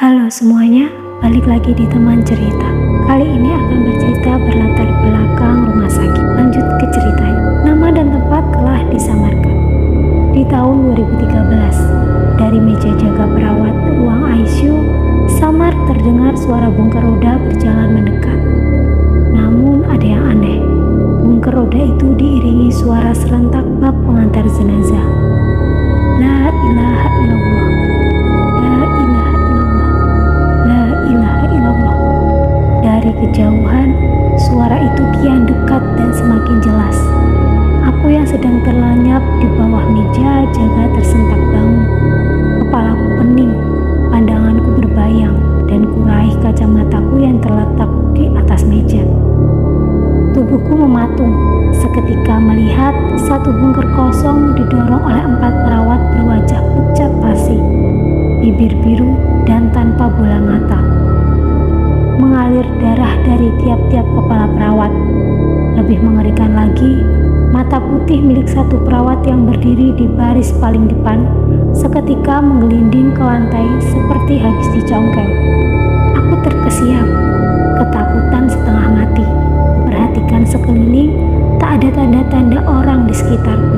Halo semuanya, balik lagi di teman cerita. Kali ini akan bercerita berlatar belakang rumah sakit. Lanjut ke ceritanya. Nama dan tempat telah disamarkan. Di tahun 2013, dari meja jaga perawat ruang ICU, samar terdengar suara bongkar roda berjalan mendekat. Namun ada yang aneh. Bongkar roda itu diiringi suara serentak bak pengantar jenazah. La ilaha illallah. La ilaha illallah. La ilaha illallah. Dari kejauhan, suara itu kian dekat dan semakin jelas. Aku yang sedang terlanyap di bawah meja jaga tersentak bangun. Kepalaku pening, pandanganku berbayang, dan kuraih kacamataku yang terletak di atas meja. Tubuhku mematung seketika melihat satu bunker kosong didorong oleh 4 perawat berwajah pucat pasi, bibir biru dan tanpa bola mata. Mengalir darah dari tiap-tiap kepala perawat. Lebih mengerikan lagi, mata putih milik satu perawat yang berdiri di baris paling depan seketika menggelinding ke lantai seperti habis dicongkel. Aku terkesiap, ketakutan setengah mati. Perhatikan sekeliling, tak ada tanda-tanda orang di sekitarku.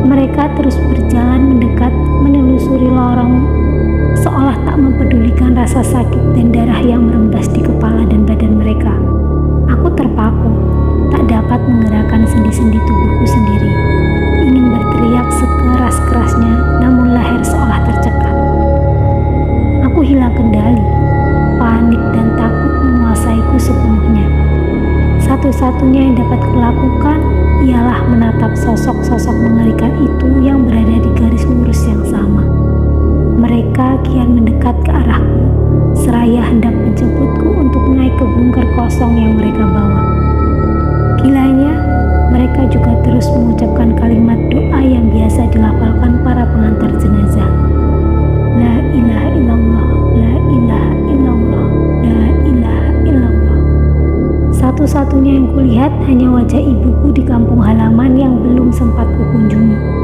Mereka terus berjalan mendekat, menelusuri lorong, seolah tak mempedulikan rasa sakit dan darah yang merembas di kepala dan badan mereka. Aku terpaku, tak dapat menggerakkan sendi-sendi tubuhku sendiri. Ingin berteriak sekeras-kerasnya, namun leher seolah tercekat. Aku hilang kendali, panik dan takut menguasaiku sepenuhnya. Satu-satunya yang dapat kulakukan ialah menatap sosok-sosok mengerikan itu yang berada di garis lurus yang sama. Mereka kian mendekat ke arahku, seraya hendak menjemputku untuk naik ke bunker kosong yang mereka bawa. Gilanya, mereka juga terus mengucapkan kalimat doa yang biasa dilafalkan para pengantar jenazah. La ilaha illallah, la ilaha illallah, la ilaha illallah. Satu-satunya yang kulihat hanya wajah ibuku di kampung halaman yang belum sempat kukunjungi.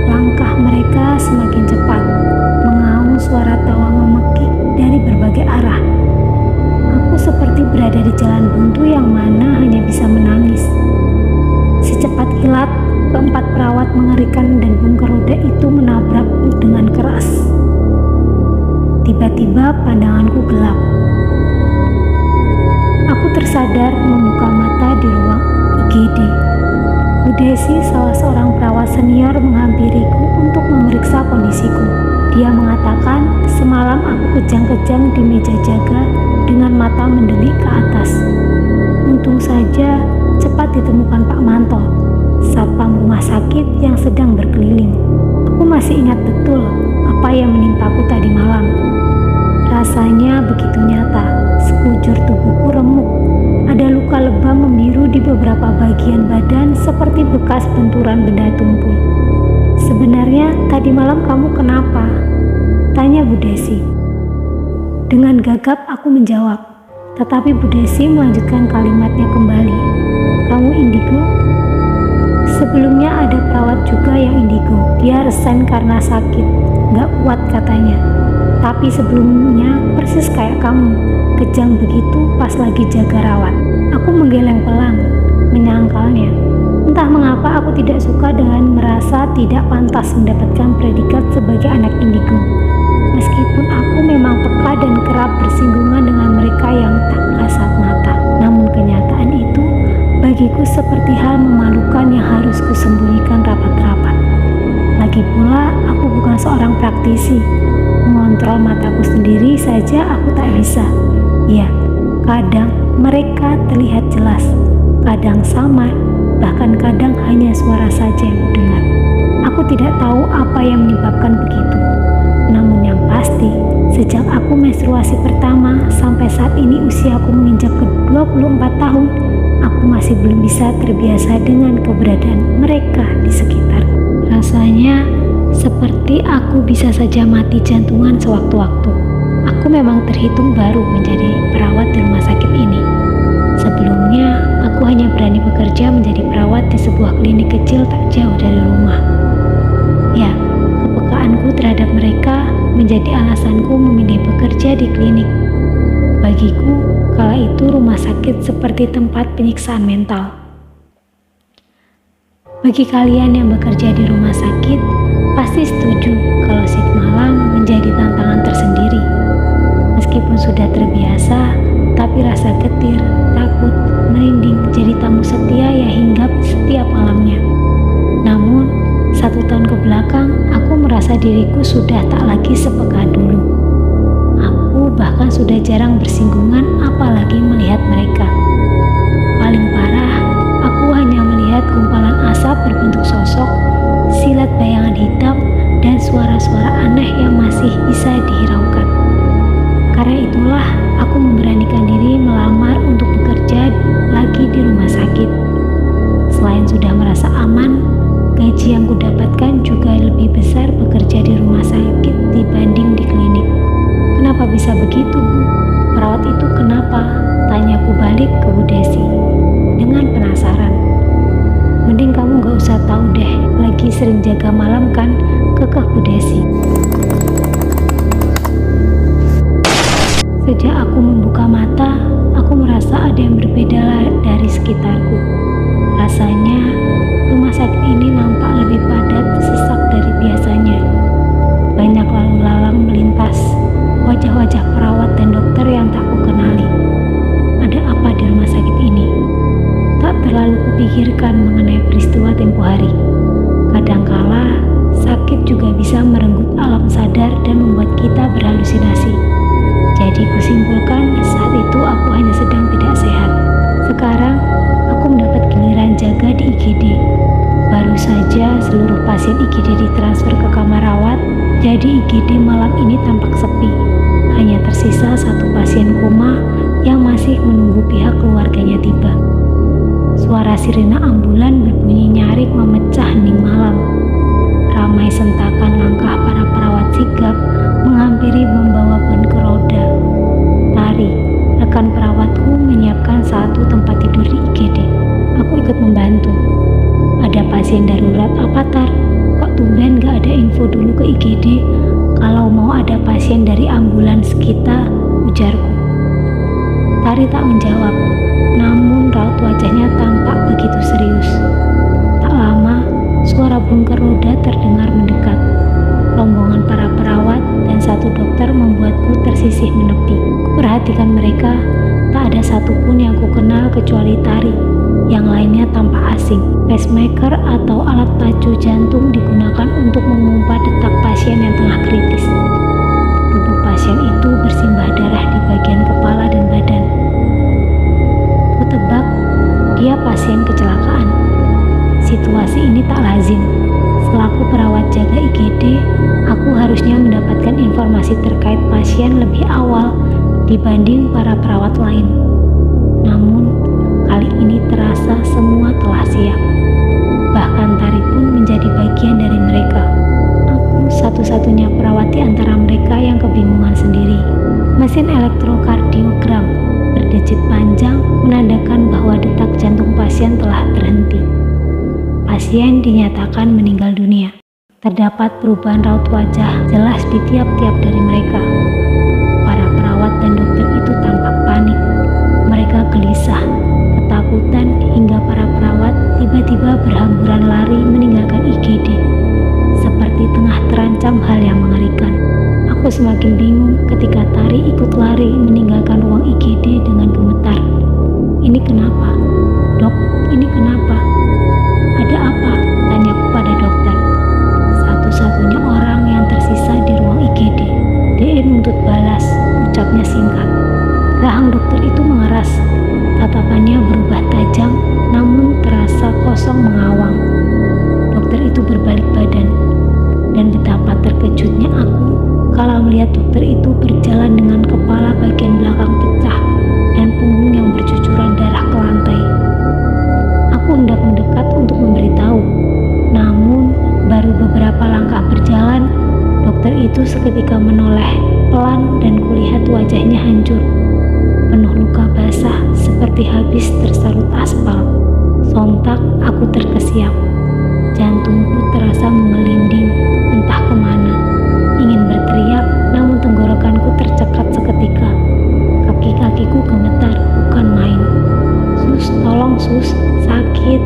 Langkah mereka semakin cepat, mengaum suara tawa memekik dari berbagai arah. Aku seperti berada di jalan buntu yang mana hanya bisa menangis. Secepat kilat, keempat perawat mengerikan dan bongkar roda itu menabrakku dengan keras. Tiba-tiba pandanganku gelap. Aku tersadar membuka mata di ruang IGD. Bu Desi, salah seorang perawat senior, menghampiriku untuk memeriksa kondisiku. Dia mengatakan semalam aku kejang-kejang di meja jaga dengan mata mendelik ke atas. Untung saja cepat ditemukan Pak Manto, satpam rumah sakit yang sedang berkeliling. Aku masih ingat betul apa yang menimpaku tadi malam. Rasanya begitu nyata, sekujur tubuhku remuk. Ada luka lebam membiru di beberapa bagian badan seperti bekas benturan benda tumpul. Sebenarnya tadi malam kamu kenapa? Tanya Bu Desi. Dengan gagap aku menjawab, tetapi Bu Desi melanjutkan kalimatnya kembali. Kamu indigo? Sebelumnya ada perawat juga yang indigo. Dia resign karena sakit, gak kuat katanya. Tapi sebelumnya persis kayak kamu, kejang begitu pas lagi jaga rawat. Aku menggeleng pelan, menyangkalnya. Entah mengapa aku tidak suka dengan merasa tidak pantas mendapatkan predikat sebagai anak indigo. Meskipun aku memang peka dan kerap bersinggungan dengan mereka yang tak kasat mata. Namun kenyataan itu bagiku seperti hal memalukan yang harus kusembunyikan rapat-rapat. Lagi pula aku bukan seorang praktisi. Mengontrol mataku sendiri saja aku tak bisa. Ya, kadang mereka terlihat jelas, kadang samar, bahkan kadang hanya suara saja yang kudengar. Aku tidak tahu apa yang menyebabkan begitu. Namun yang pasti, sejak aku menstruasi pertama sampai saat ini usiaku menginjak ke 24 tahun, aku masih belum bisa terbiasa dengan keberadaan mereka di sekitar. Rasanya seperti aku bisa saja mati jantungan sewaktu-waktu. Aku memang terhitung baru menjadi perawat di rumah sakit ini. Sebelumnya, aku hanya berani bekerja menjadi perawat di sebuah klinik kecil tak jauh dari rumah. Ya, kepekaanku terhadap mereka menjadi alasanku memilih bekerja di klinik. Bagiku, kala itu rumah sakit seperti tempat penyiksaan mental. Bagi kalian yang bekerja di rumah sakit, pasti setuju kalau shift malam menjadi tantangan tersendiri. Meskipun sudah terbiasa, tapi rasa getir, takut, merinding jadi tamu setia yang hinggap setiap malamnya. Namun, 1 tahun ke belakang, aku merasa diriku sudah tak lagi sepeka dulu. Aku bahkan sudah jarang bersinggungan apalagi melihat mereka. Paling parah, aku hanya melihat gumpalan asap berbentuk sosok, silat bayangan hitam, dan suara-suara aneh yang masih bisa dihiraukan. Karena itulah aku memberanikan diri melamar untuk bekerja lagi di rumah sakit. Selain sudah merasa aman, gaji yang kudapatkan juga lebih besar bekerja di rumah sakit dibanding di klinik. Kenapa bisa begitu, Bu? Perawat itu kenapa? Tanyaku balik ke Bu Desi dengan penasaran. Mending kamu gak usah tahu deh, lagi sering jaga malam kan, kekeh Bu Desi. Sejak aku membuka mata, aku merasa ada yang berbeda dari sekitarku. Rasanya, rumah sakit ini nampak lebih padat sesak dari biasanya. Banyak lalu lalang melintas, wajah-wajah perawat dan dokter yang tak kukenali. Ada apa di rumah sakit ini? Tak terlalu kupikirkan mengenai peristiwa tempo hari. Kadangkala, sakit juga bisa merenggut alam sadar dan membuat kita berhalusinasi. Jadi kusimpulkan saat itu aku hanya sedang tidak sehat. Sekarang, aku mendapat giliran jaga di IGD. Baru saja seluruh pasien IGD ditransfer ke kamar rawat, jadi IGD malam ini tampak sepi. Hanya tersisa 1 pasien koma yang masih menunggu pihak keluarganya tiba. Suara sirena ambulan berbunyi nyaring memecah hening malam. Ramai sentakan langkah para perawat sigap menghampiri membawa ban ke roda. Tari, rekan perawatku menyiapkan 1 tempat tidur di IGD. Aku ikut membantu. Ada pasien darurat apa, Tar? Kok tumben gak ada info dulu ke IGD kalau mau ada pasien dari ambulans kita, ujarku. Tari tak menjawab, namun raut wajahnya tampak begitu serius. Tak lama, suara bongkar roda terdengar mendekat. Rombongan para perawat dan 1 dokter membuatku tersisih menepi. Kuperhatikan mereka, tak ada satupun yang kukenal kecuali Tari. Yang lainnya tampak asing. Pacemaker atau alat pacu jantung digunakan untuk memompa detak pasien yang tengah kritis. Tubuh pasien itu bersimbah darah di bagian kepala dan badan. Kutebak, dia pasien kecelakaan. Situasi ini tak lazim. Selaku perawat jaga IGD, aku harusnya mendapatkan informasi terkait pasien lebih awal dibanding para perawat lain. Namun, kali ini terasa semua telah siap. Bahkan Tari pun menjadi bagian dari mereka. Aku satu-satunya perawat di antara mereka yang kebingungan sendiri. Mesin elektrokardiogram berdecit panjang menandakan bahwa detak jantung pasien telah terhenti. Pasien dinyatakan meninggal dunia. Terdapat perubahan raut wajah jelas di tiap-tiap dari mereka. Para perawat dan dokter itu tampak panik. Mereka gelisah, ketakutan, hingga para perawat tiba-tiba berhamburan lari meninggalkan IGD. Seperti tengah terancam hal yang mengerikan. Aku semakin bingung ketika Tari ikut lari meninggalkan ruang IGD dengan gemetar. Ini kenapa? Dok, ini kenapa? Ada apa? Tanyaku pada dokter. Satu-satunya orang yang tersisa di ruang IGD. DE nuntut balas, ucapnya singkat. Rahang dokter itu mengeras. Tatapannya berubah tajam, namun terasa kosong mengawang. Dokter itu berbalik badan. Dan betapa terkejutnya aku kalau melihat dokter itu berjalan dengan kepala bagian belakang pecah dan punggung yang bercucuran darah ke lantai. Aku hendak mendekat untuk memberitahu, namun baru beberapa langkah berjalan, dokter itu seketika menoleh pelan dan kulihat wajahnya hancur, penuh luka basah seperti habis tersarut aspal. Sontak aku terkesiap, jantungku terasa mengelinding entah kemana, ingin berteriak berteriak, namun tenggorokanku tercekat seketika. Kaki-kakiku gemetar, bukan main. "Sus, tolong sus, sakit."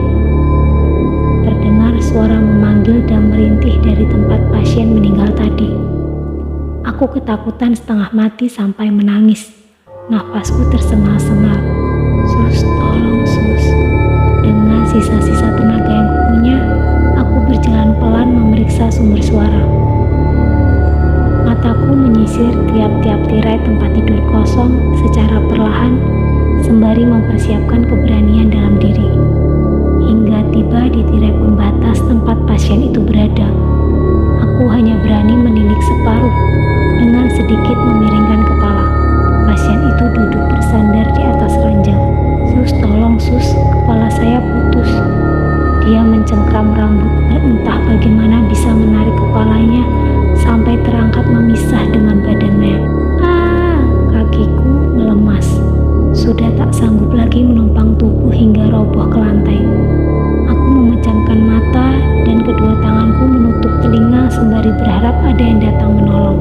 Terdengar suara memanggil dan merintih dari tempat pasien meninggal tadi. Aku ketakutan setengah mati sampai menangis. Nafasku tersengal-sengal. "Sus, tolong sus." Dengan sisa-sisa tenaga yang kupunya, aku berjalan pelan memeriksa sumber suara. Mataku menyisir tiap-tiap tirai tempat tidur kosong secara perlahan, sembari mempersiapkan keberanian dalam diri. Hingga tiba di tirai pembatas tempat pasien itu berada. Aku hanya berani menilik separuh dengan sedikit memiringkan kepala. Pasien itu duduk bersandar di atas ranjang. "Sus, tolong sus, kepala saya putus." Dia mencengkram rambut dan entah bagaimana bisa menarik kepalanya sampai terangkat memisah dengan badannya. Kakiku melemas. Sudah tak sanggup lagi menopang tubuh hingga roboh ke lantai. Aku memejamkan mata dan kedua tanganku menutup telinga sembari berharap ada yang datang menolong.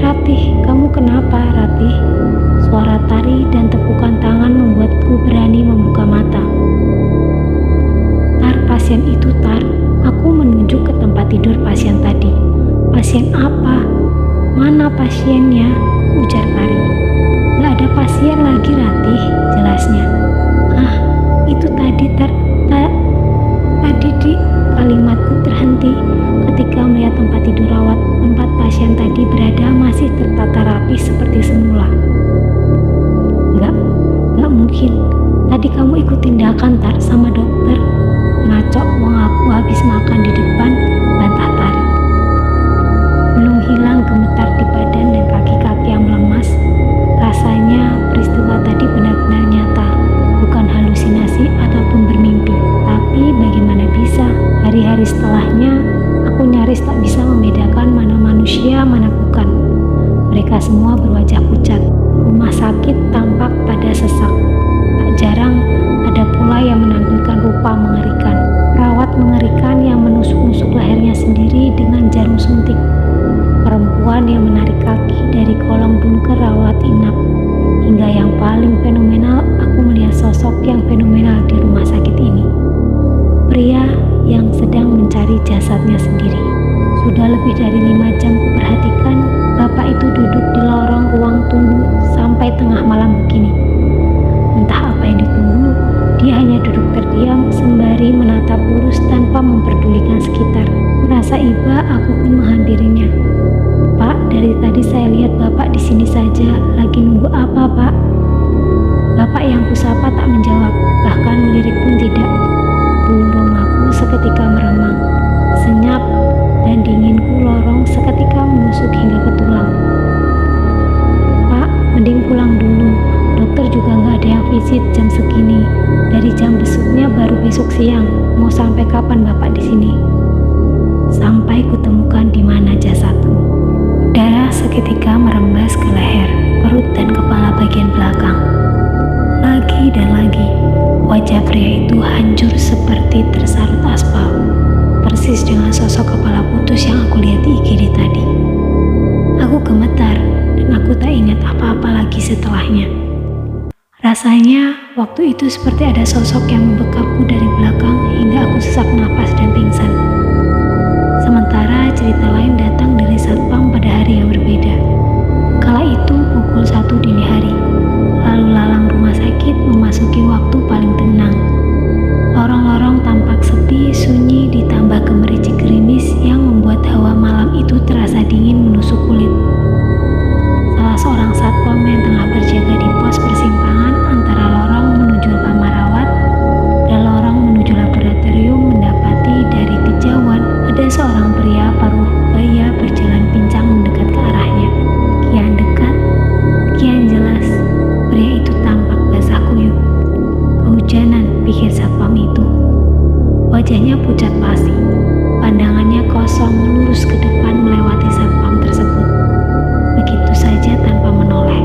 Ratih, kamu kenapa, Ratih?" Suara tari dan tepukan tangan membuatku berani membuka mata. "Tar, pasien itu Tar." Aku menunjuk ke tempat tidur pasien tadi. "Pasien apa? Mana pasiennya?" ujar Tari. "Gak ada pasien lagi, Ratih," jelasnya. Itu tadi tadi di..." Kalimatku terhenti ketika melihat tempat tidur rawat tempat pasien tadi berada masih tertata rapi seperti semula. Gak mungkin. Tadi kamu ikut tindakan Tar sama dokter. Ngaco, wong aku habis makan di depan, bantah Tari. Belum hilang gemetar di badan dan kaki-kaki yang melemas. Rasanya peristiwa tadi benar-benar nyata, bukan halusinasi ataupun bermimpi. Tapi bagaimana bisa, hari-hari setelahnya aku nyaris tak bisa membedakan mana manusia, mana bukan. Mereka semua berwajah pucat. Rumah sakit tampak pada sesak. Tak jarang ada pula yang menampilkan rupa mengerikan. Perawat mengerikan yang menusuk-nusuk lehernya sendiri dengan jarum suntik. Perempuan yang menarik kaki dari kolong bunker rawat inap. Hingga yang paling fenomenal, aku melihat sosok yang fenomenal di rumah sakit ini. Pria yang sedang mencari jasadnya sendiri. Sudah lebih dari 5 jam kuperhatikan bapak itu duduk di lorong ruang tunggu sampai tengah malam begini. Entah apa yang ditunggu, dia hanya duduk terdiam sembari menatap lurus tanpa memperdulikan sekitar. Merasa iba, aku pun menghampirinya. "Pak, dari tadi saya lihat bapak di sini saja. Lagi nunggu apa, Pak?" Bapak yang kusapa tak menjawab, bahkan melirik pun tidak. Bulu romaku seketika meremang, senyap dan dinginku lorong seketika menusuk hingga ke tulang. "Pak, mending pulang dulu. Dokter juga nggak ada yang visit jam segini. Dari jam besuknya baru besok siang. Mau sampai kapan bapak di sini?" "Sampai kutemukan di mana jasadku." Darah seketika merembas ke leher, perut dan kepala bagian belakang. Lagi dan lagi, wajah pria itu hancur seperti tersarut aspal, persis dengan sosok kepala putus yang aku lihat di IGD tadi. Aku gemetar dan aku tak ingat apa-apa lagi setelahnya. Rasanya waktu itu seperti ada sosok yang membekapku dari belakang hingga aku sesak nafas dan pingsan. Sementara cerita lain datang dari satpam pada hari yang berbeda. Kala itu pukul 1 dini hari. Lalu lalang rumah sakit memasuki waktu paling tenang. Lorong-lorong tampak sepi, sunyi ditambah gemericik gerimis yang membuat hawa malam itu terasa dingin menusuk kulit. Salah seorang satpam yang tengah berjaga di pos persimpangan antara lorong menuju kamar rawat dan lorong menuju laboratorium mendapati dari kejauhan ada seorang pria paruh baya berjalan pincang mendekat ke arahnya. Kian dekat, kian jelas, pria itu tampak basah kuyup. Kehujanan, pikir satpam itu. Wajahnya pucat pasi, pandangannya kosong lurus ke depan melewati satpam tersebut. Begitu saja tanpa menoleh.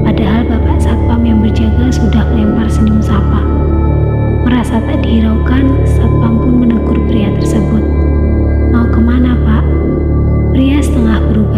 Padahal bapak satpam yang berjaga sudah melempar senyum sapa. Merasa tak dihiraukan, satpam pun menegur pria tersebut. "Mau kemana, Pak?" Pria setengah berubah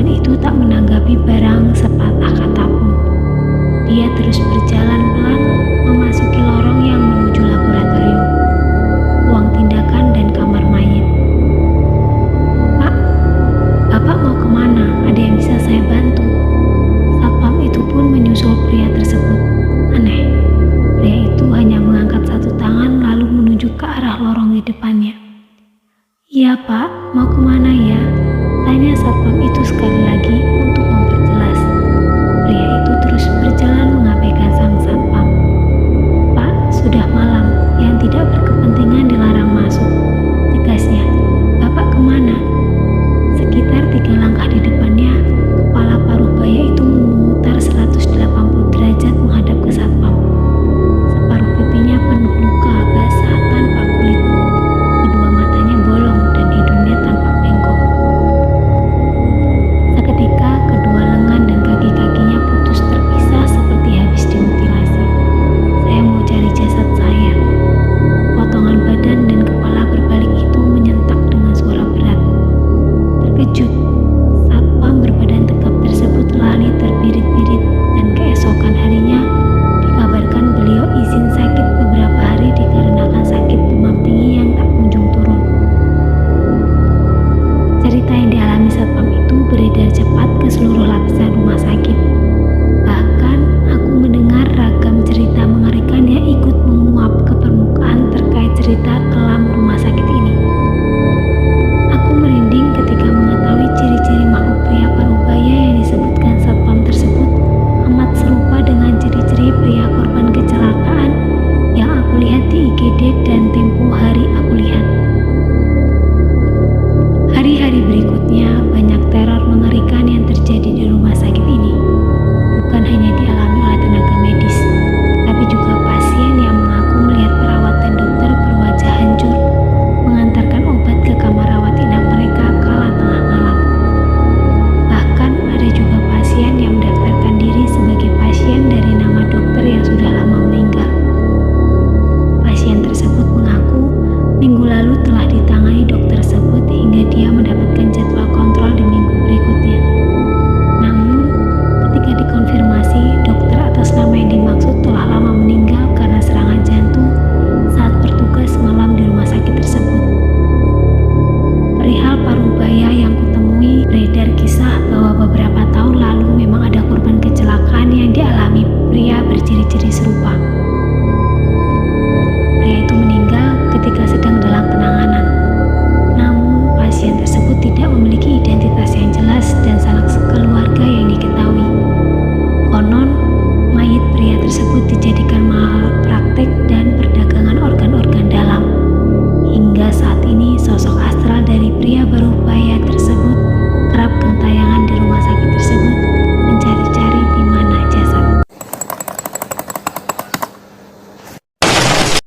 cepat ke seluruh lapisan rumah sakit. Bahkan aku mendengar ragam cerita mengerikan yang ikut menguap ke permukaan terkait cerita kelam rumah sakit ini. Aku merinding ketika mengetahui ciri-ciri makhluk pria parubaya yang disebutkan satpam tersebut amat serupa dengan ciri-ciri pria korban kecelakaan yang aku lihat di IGD dan tempo hari aku lihat. Hari-hari berikutnya banyak teror mengerikan yang terjadi di rumah sakit ini. Bukan hanya dialami oleh tenaga medis, tapi juga pasien yang mengaku melihat perawat dan dokter berwajah hancur mengantarkan obat ke kamar rawat inap mereka kala tengah malam. Bahkan ada juga pasien yang mendaftarkan diri sebagai pasien dari nama dokter yang sudah lama meninggal. Pasien tersebut mengaku minggu lalu telah ditangani dokter tersebut hingga dia mendapatkan jadwal kontrol di minggu berikutnya. Namun, ketika dikonfirmasi, dokter atas nama yang dimaksud telah lama meninggal karena serangan jantung saat bertugas malam di rumah sakit tersebut. Perihal parubaya yang kutemui, beredar kisah bahwa beberapa tahun lalu memang ada korban kecelakaan yang dialami pria berciri-ciri serupa. Pria itu meninggal ketika sedang dalam penanganan. Namun, pasien tersebut tidak memiliki identitas yang jelas dan sanak keluarga yang diketahui. Konon, mayit pria tersebut dijadikan mahal